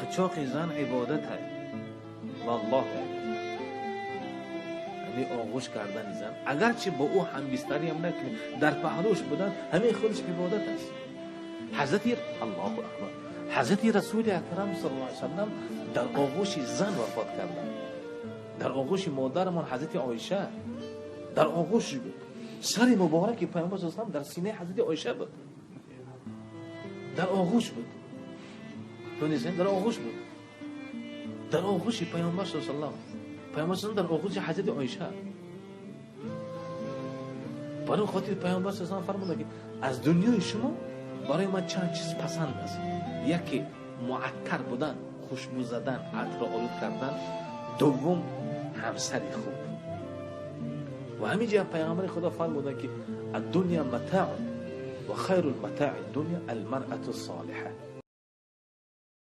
قاچاق زن عبادت ہے والله همین آغوش کردن زن اگرچه با او همبستری هم نکنه در پهلوش بودن همین خودش عبادت است. الله اکبر حضرت رسول اکرم صلی الله علیه وسلم در آغوش زن وفات کردند. در آغوش مادرمان حضرت عایشه در آغوش بود. سر مبارک پیامبر صلی الله علیه و در سینه حضرت عایشه بود. در آغوش بود. دونیزن در آغوش بود. در آغوش پیامبر صلی الله علیه و پیامبر صلی الله علیه و در آغوش حضرت عایشه. برای خاطر پیامبر صلی الله علیه و فرمود که از دنیای شما برای من چند چیز پسند است. یکی معطر بودن، خوشبو زدن، عطر آلود کردن. دوم همسری خوب. و همینجا پیامبر خدا فرمودن که الدنیا متاع و خیر المتاع الدنیا المرأة الصالحه.